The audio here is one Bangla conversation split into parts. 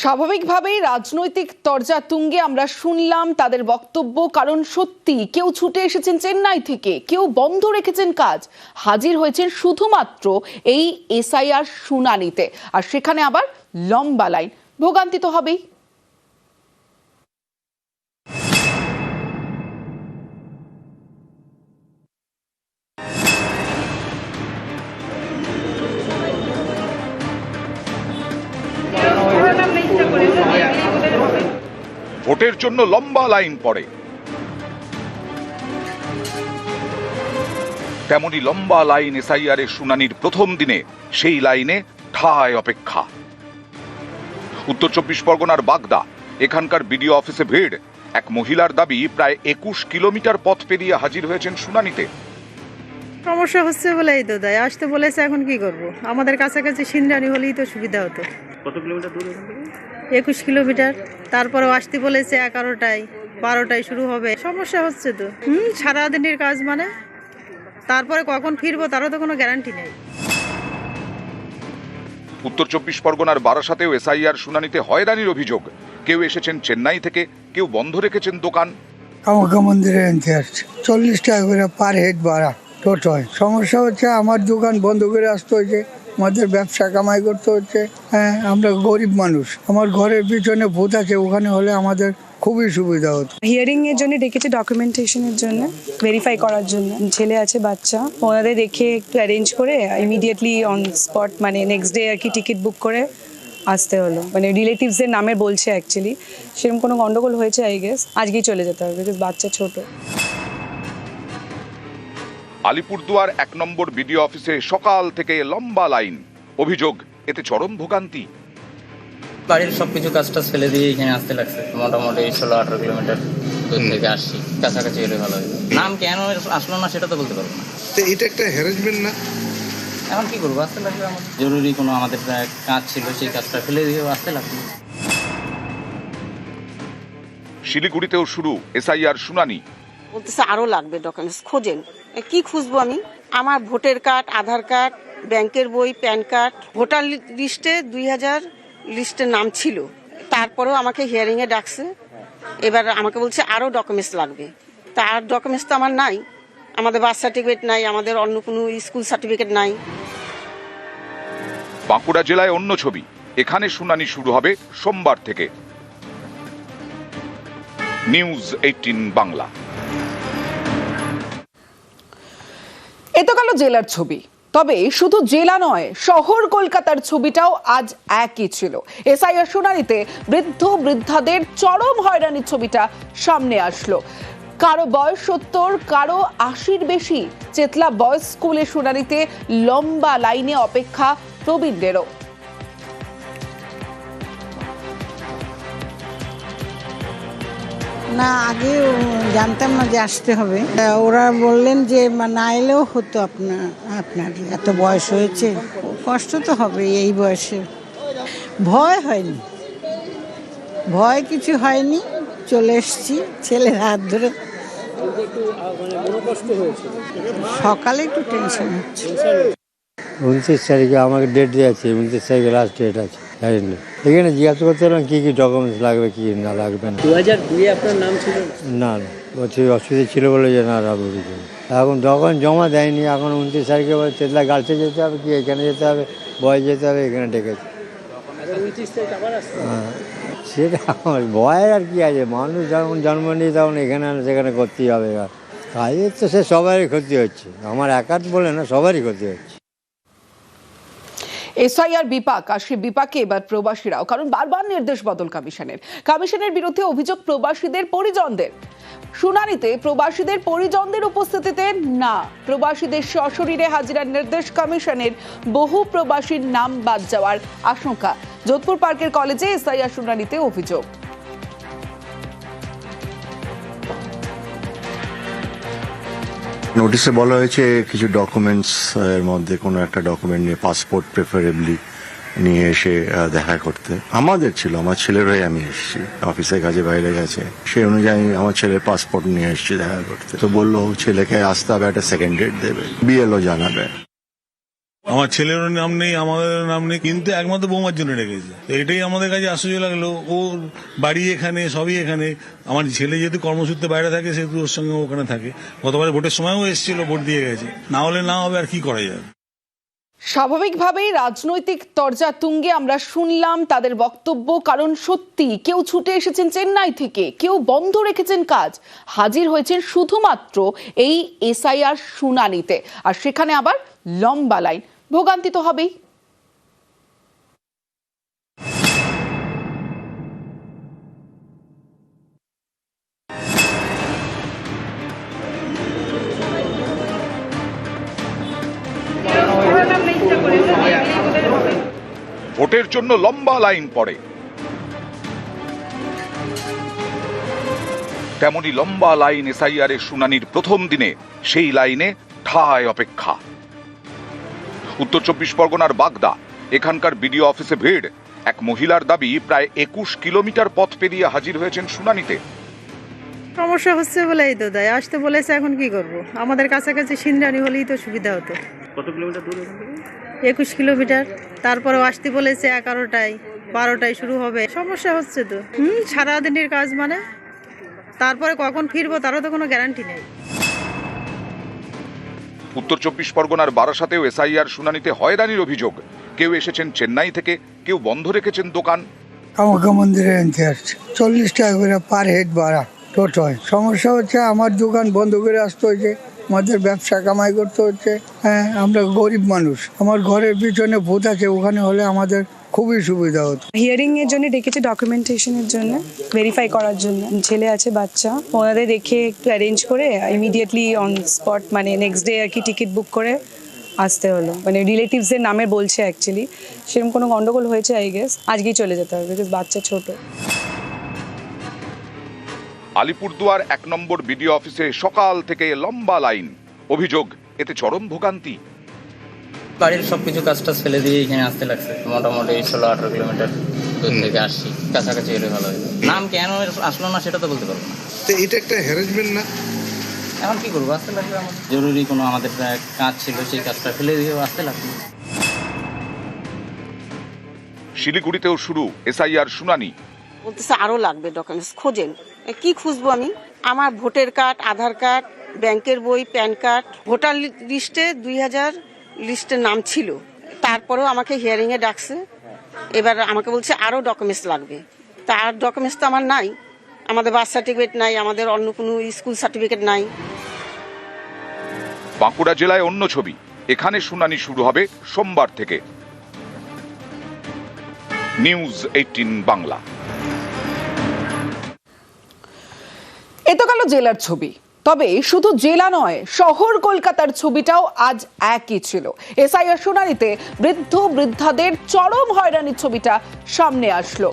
স্বাভাবিকভাবেই রাজনৈতিক তরজা তুঙ্গে আমরা শুনলাম তাদের বক্তব্য। কারণ সত্যি কেউ ছুটে এসেছেন চেন্নাই থেকে, কেউ বন্ধ রেখেছেন কাজ, হাজির হয়েছেন শুধুমাত্র এই এসআইআর শুনানিতে, আর সেখানে আবার লম্বা লাইন। ভোগান্তি তো হবেই। ভোটের জন্য লম্বা লাইন পড়ে, তেমনি লম্বা লাইন এসআইআর এর শুনানির প্রথম দিনে। সেই লাইনে ঠায় অপেক্ষা। উত্তর 24 পরগনার বাগদা, এখানকার বিডিও অফিসে ভিড়। এক মহিলার দাবি প্রায় 21 কিলোমিটার পথ পেরিয়ে হাজির হয়েছেন শুনানিতে। সমস্যা হচ্ছে বলেই তো তাই আসতে বলেছে। এখন কি করব, আমাদের কাছাকাছি সিন্দ্রানি হলেই তো সুবিধা হতো। কত কিলোমিটার দূর? 21 কিলোমিটার। তারপরেও আসতে বলেছে 11টায়, 12টায় শুরু হবে। সমস্যা হচ্ছে তো। সারাদিনের কাজ মানে, তারপরে কখন ফিরবো তারও তো কোনো গ্যারান্টি নেই। উত্তর 24 পরগনার বারাসাতেও এসআইআর শুনানিতে হয়রানির অভিযোগ। কেউ এসেছেন চেন্নাই থেকে, কেউ বন্ধ রেখেছেন দোকান। কামাখ্যা মন্দিরে আনতে আসছে, 40 টাকা করে পার হেড ভাড়া টোটোয়। সমস্যা হচ্ছে আমার দোকান বন্ধ করে আসতে হয়েছে, আমাদের ব্যবসা কামাই করতে হচ্ছে। হ্যাঁ, আমরা গরিব মানুষ, আমার ঘরের পিছনে ভূত আছে, ওখানে হলে আমাদের খুবই সুবিধা হতো। হিয়ারিং এর জন্য ডেকেছে, ডকুমেন্টেশনের জন্য, ভেরিফাই করার জন্য। ছেলে আছে, বাচ্চা, ওনাদের দেখে একটু অ্যারেঞ্জ করে ইমিডিয়েটলি অন স্পট, মানে নেক্সট ডে আর কি টিকিট বুক করে আসতে হলো। মানে রিলেটিভসদের নামে বলছে, অ্যাকচুয়ালি সেরকম কোনো গন্ডগোল হয়েছে আই গেস। আজকেই চলে যেতে হবে, বিকজ বাচ্চা ছোট। আলিপুরদুয়ার 1 নম্বর বিডিও অফিসে সকাল থেকে লম্বা লাইন। অভিযোগ, এতে চরম ভোগান্তি। বাড়ির সবকিছু কাজটা ফেলে দিয়ে এখানে আসতে লাগছে। মোটামুটি 16-18 কিলোমিটার দূর থেকে আসছি, কাছাকাছি এলে ভালো হবে। নাম কেন আসলো না সেটা তো বলতে পারবো না। এটা একটা হ্যারাসমেন্ট না? এখন কি করবো, আসতে লাগবে। আমাদের জরুরি কোনো আমাদের কাজ ছিল, সেই কাজটা ফেলে দিয়ে আসতে লাগবে। শিলিগুড়িতেও শুরু এসআইআর শুনানি। বলতেছে আরো লাগবে ডকুমেন্টস, খোঁজেন। কি খুঁজবো আমি? আমার ভোটার কার্ড, আধার কার্ড, ব্যাংকের বই, প্যান কার্ড। ভোটার লিস্টে 2000 লিস্টের নাম ছিল, তারপরেও আমাকে হিয়ারিং এ ডাকছে। এবার আমাকে বলছে আরো ডকুমেন্টস লাগবে। তার ডকুমেন্টস তো আমার নাই। আমাদের বার্থ সার্টিফিকেট নাই, আমাদের অন্য কোনো স্কুল সার্টিফিকেট নাই। বাঁকুড়া জেলায় অন্য ছবি। এখানে শুনানি শুরু হবে সোমবার থেকে। নিউজ 18 বাংলা। এ তো গেল জেলার ছবি। তবে শুধু জেলা নয়, শহর কলকাতার ছবিটাও আজ একই ছিল। এসআইআর শুনানিতে বৃদ্ধ বৃদ্ধাদের চরম হয়রানির ছবিটা সামনে আসলো। কারো বয়স 70, কারো 80-র বেশি। চেতলা বয়েজ স্কুলে শুনানিতে লম্বা লাইনে অপেক্ষা প্রবীণদেরও। না, আগে জানতাম না যে আসতে হবে। ওরা বললেন যে না এলেও হতো, আপনার এত বয়স হয়েছে, কষ্ট তো হবে এই বয়সে। ভয় হয়নি, ভয় কিছু হয়নি, চলে এসছি ছেলের হাত ধরে। সকালে একটু টেনশন হচ্ছে। 29 তারিখে আমাকে ডেট দেওয়া আছে, 29 তারিখে লাস্ট ডেট আছে। জানি না, এখানে জিজ্ঞাসা করতে পারলাম কী কী ডকুমেন্টস লাগবে, কী না লাগবে না। 2002 আপনার নাম ছিল না, বলছি অসুবিধা ছিল বলে যে না রাবড়ি। এখন ডকুমেন্ট জমা দেয়নি। এখন 29 তারিখে বলে চেতলা গার্লসে যেতে হবে, কি এখানে যেতে হবে, বয় যেতে হবে, এখানে ডেকেছে। হ্যাঁ, সেটা আমার ভয় আর কি আছে। মানুষ যখন জন্ম নিয়ে তখন এখানে সেখানে করতেই হবে। কাজের তো সে সবারই ক্ষতি হচ্ছে, আমার একার বলে না, সবারই ক্ষতি হচ্ছে। এসআইআর বিপাক, আর সে বিপাকে এবার প্রবাসীরাও। কারণ বারবার নির্দেশ বদল কমিশনের বিরুদ্ধে অভিযোগ প্রবাসীদের পরিজনদের। শুনানিতে প্রবাসীদের পরিজনদের উপস্থিতিতে না, প্রবাসীদের সশরীরে হাজিরার নির্দেশ কমিশনের। বহু প্রবাসীর নাম বাদ যাওয়ার আশঙ্কা। যোধপুর পার্কের কলেজে এসআইআর শুনানিতে অভিযোগ। নোটিশে বলা হয়েছে কিছু ডকুমেন্টস এর মধ্যে কোনো একটা ডকুমেন্ট নিয়ে, পাসপোর্ট প্রেফারেবলি নিয়ে এসে দেখা করতে। আমাদের ছিল, আমার ছেলের হয়ে আমি এসেছি, অফিসের কাজে বাইরে গেছে, সেই অনুযায়ী আমার ছেলের পাসপোর্ট নিয়ে এসেছি দেখা করতে। তো বললো ছেলেকে আসতে হবে, একটা সেকেন্ড ডেট দেবে, বিএলও জানাবে। আমার ছেলেরও নাম নেই, আমাদের নাম নেই, কিন্তু একমাত্র বৌমার জন্য রেখেছে। তো এটাই আমাদের কাছে আশ্চর্য লাগলো। ওর বাড়ি এখানে, সবই এখানে। আমার ছেলে যেহেতু কর্মসূত্রে বাইরে থাকে, সেহেতু ওর সঙ্গে ওখানে থাকে। গতবার ভোটের সময়ও এসেছিল, ভোট দিয়ে গেছে। না হলে না হবে, আর কি করা যাবে। স্বাভাবিকভাবেই রাজনৈতিক তরজা তুঙ্গে আমরা শুনলাম তাদের বক্তব্য। কারণ সত্যি কেউ ছুটে এসেছেন চেন্নাই থেকে, কেউ বন্ধ রেখেছেন কাজ, হাজির হয়েছেন শুধুমাত্র এই এসআইআর শুনানিতে। আর সেখানে আবার লম্বা লাইন, ভোগান্তি তো হবেই। ভোটের জন্য লম্বা লাইন পড়ে, তেমনি লম্বা লাইন এসআইআর এর শুনানির প্রথম দিনে। সেই লাইনে ঠায় অপেক্ষা। উত্তর 24 পরগনার বাগদা, এখানকার বিডিও অফিসে ভিড়। এক মহিলার দাবি, প্রায় 21 কিলোমিটার পথ পেরিয়ে হাজির হয়েছেন শুনানিতে। সমস্যা হচ্ছে বলেই তো তাই আসতে বলেছে। এখন কি করব? আমাদের কাছাকাছি সিন্দ্রানি হলেই তো সুবিধা হতো। কত কিলোমিটার দূর? 21 কিলোমিটার। তারপরেও আসতে বলেছে 11টায়, 12টায় শুরু হবে। সমস্যা হচ্ছে তো। সারাদিনের কাজ মানে, তারপরে কখন ফিরবো তারও তো কোনো গ্যারান্টি নেই। উত্তর 24 পরগনার বারাসাতেও এসআইআর শুনানিতে হয়রানির অভিযোগ। কেউ এসেছেন চেন্নাই থেকে, কেউ বন্ধ রেখেছেন দোকান। কামাখ্যা মন্দিরে আনতে আসছে, 40 টাকা করে পার হেড ভাড়া টোটোয়। সমস্যা হচ্ছে আমার দোকান বন্ধ করে আসতে হয়েছে, আমাদের ব্যবসা কামাই করতে হচ্ছে। হ্যাঁ, আমরা গরিব মানুষ, আমার ঘরের পিছনে ভূত আছে, ওখানে হলে আমাদের খুবই সুবিধা হতো। হিয়ারিং এর জন্য ডেকেছে, ডকুমেন্টেশনের জন্য, ভেরিফাই করার জন্য। ছেলে আছে, বাচ্চা, ওনাদের দেখে একটু অ্যারেঞ্জ করে ইমিডিয়েটলি অন স্পট মানে নেক্সট ডে আর কি টিকিট বুক করে আসতে হলো। মানে রিলেটিভসদের নামে বলছে, অ্যাকচুয়ালি সেরকম কোনো গন্ডগোল হয়েছে আই গেস। আজকেই চলে যেতে হবে, বিকজ বাচ্চা ছোট। আলিপুরদুয়ার 1 নম্বর বিডিও অফিসে সকাল থেকে লম্বা লাইন। অভিযোগ, এতে চরম ভোগান্তি। বাড়ির সবকিছু কাজটা ফেলে দিয়ে এখানে আসতে লাগছে। মোটামুটি 16-18 কিলোমিটার দূর থেকে আসছি, কাছাকাছি এলে ভালো হতো। নাম কেন আসলো না সেটা তো বলতে পারবো না। এটা একটা হ্যারাসমেন্ট না? এখন কি করবো, আসতে লাগবে। আমাদের জরুরি কোনো আমাদের কাজ ছিল, সেই কাজটা ফেলে দিয়ে আসতে লাগবে। শিলিগুড়িতেও শুরু এসআইআর শুনানি। বলতেছে আরও লাগবে ডকুমেন্টস, খোঁজেন। কি খুঁজবো আমি? আমার ভোটার কার্ড, আধার কার্ড, ব্যাংকের বই, প্যান কার্ড। ভোটার লিস্টে 2000 লিস্টের নাম ছিল। তারপরেও আমাকে হিয়ারিংয়ে ডাকছে। এবার আমাকে বলছে আরও ডকুমেন্টস লাগবে। তার ডকুমেন্টস তো আমার নাই। আমাদের বার্থ সার্টিফিকেট নাই, আমাদের অন্য কোনো স্কুল সার্টিফিকেট নাই। বাঁকুড়া জেলায় অন্য ছবি। এখানে শুনানি শুরু হবে সোমবার থেকে। নিউজ 18 বাংলা। এ তো গেল জেলার ছবি। তবে শুধু জেলা নয়, শহর কলকাতার ছবিটাও আজ একই ছিল। এসআইআর শুনানিতে বৃদ্ধ বৃদ্ধাদের চরম হয়রানির ছবিটা সামনে আসলো।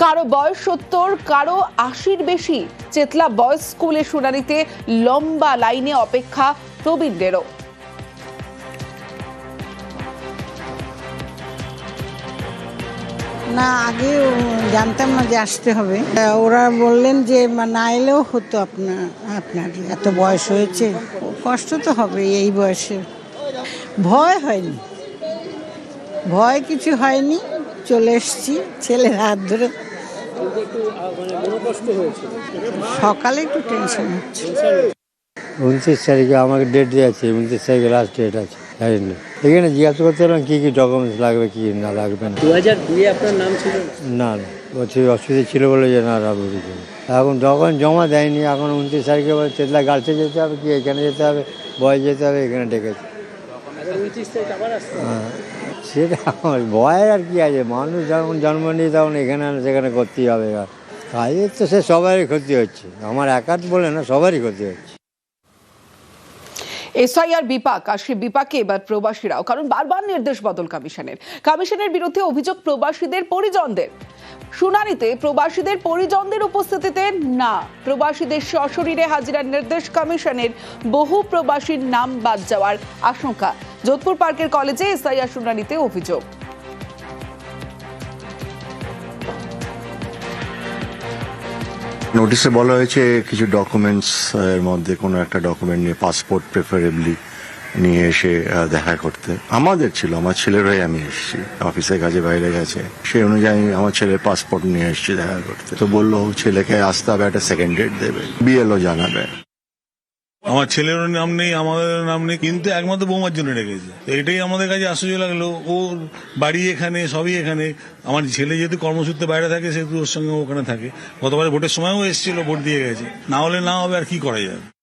কারো বয়স 70, কারো 80-র বেশি। চেতলা বয়েজ স্কুলে শুনানিতে লম্বা লাইনে অপেক্ষা প্রবীণদেরও। না, আগে জানতাম না যে আসতে হবে। ওরা বললেন যে না এলেও হতো, আপনার এত বয়স হয়েছে, কষ্ট তো হবে এই বয়সে। ভয় হয়নি, ভয় কিছু হয়নি, চলে এসছি ছেলের হাত ধরে। সকালে একটু টেনশন হচ্ছে। 29 তারিখে আমাকে ডেট দেওয়া আছে, 29 তারিখে লাস্ট ডেট আছে। জানি না, এখানে জিজ্ঞাসা করতে পারলাম কী কী ডকুমেন্টস লাগবে, কি না লাগবে না। 2002-এ আপনার নাম ছিল না, বলছি অসুবিধা ছিল বলে যে না রাখবো কিছু। এখন ডকুমেন্ট জমা দেয়নি। এখন 29 তারিখে বলে চেতলা গার্লসে যেতে হবে, কি এখানে যেতে হবে, বয় যেতে হবে, এখানে ডেকেছে। হ্যাঁ, সেটা আমার ভয় আর কি আছে। মানুষ যখন জন্ম নিয়ে তখন এখানে সেখানে করতেই হবে। আর কাজের তো সে সবারই ক্ষতি হচ্ছে, আমার একার বলে না, সবারই ক্ষতি হচ্ছে। এসআইআর বিপাক, আর সেই বিপাকে এবার প্রবাসীরাও। কারণ বারবার নির্দেশ বদল কমিশনের বিরুদ্ধে অভিযোগ প্রবাসীদের পরিজনদের। শুনানিতে প্রবাসীদের পরিজনদের উপস্থিতিতে না, প্রবাসীদের সশরীরে হাজিরার নির্দেশ কমিশনের। বহু প্রবাসীর নাম বাদ যাওয়ার আশঙ্কা। যোধপুর পার্কের কলেজে এসআইআর শুনানিতে অভিযোগ। নোটিশে বলা হয়েছে কিছু ডকুমেন্টস এর মধ্যে কোনো একটা ডকুমেন্ট নিয়ে, পাসপোর্ট প্রেফারেবলি নিয়ে এসে দেখা করতে। আমাদের ছিল, আমার ছেলের হয়ে আমি এসেছি, অফিসের কাজে বাইরে গেছে, সেই অনুযায়ী আমার ছেলের পাসপোর্ট নিয়ে এসেছি দেখা করতে। তো বললো ছেলেকে আসতে হবে, একটা সেকেন্ড ডেট দেবে, বিএলও জানাবে। আমার ছেলের নাম নেই, আমাদের নাম নেই, কিন্তু একমাত্র বৌমার জন্য রেখেছে। তো এটাই আমাদের কাছে আশ্চর্য লাগলো। ওর বাড়ি এখানে, সবই এখানে। আমার ছেলে যেহেতু কর্মসূত্রে বাইরে থাকে, সেহেতু ওর সঙ্গে ওখানে থাকে। গতবার ভোটের সময়ও এসেছিল, ভোট দিয়ে গেছে। না হলে না হবে, আর কি করা যাবে।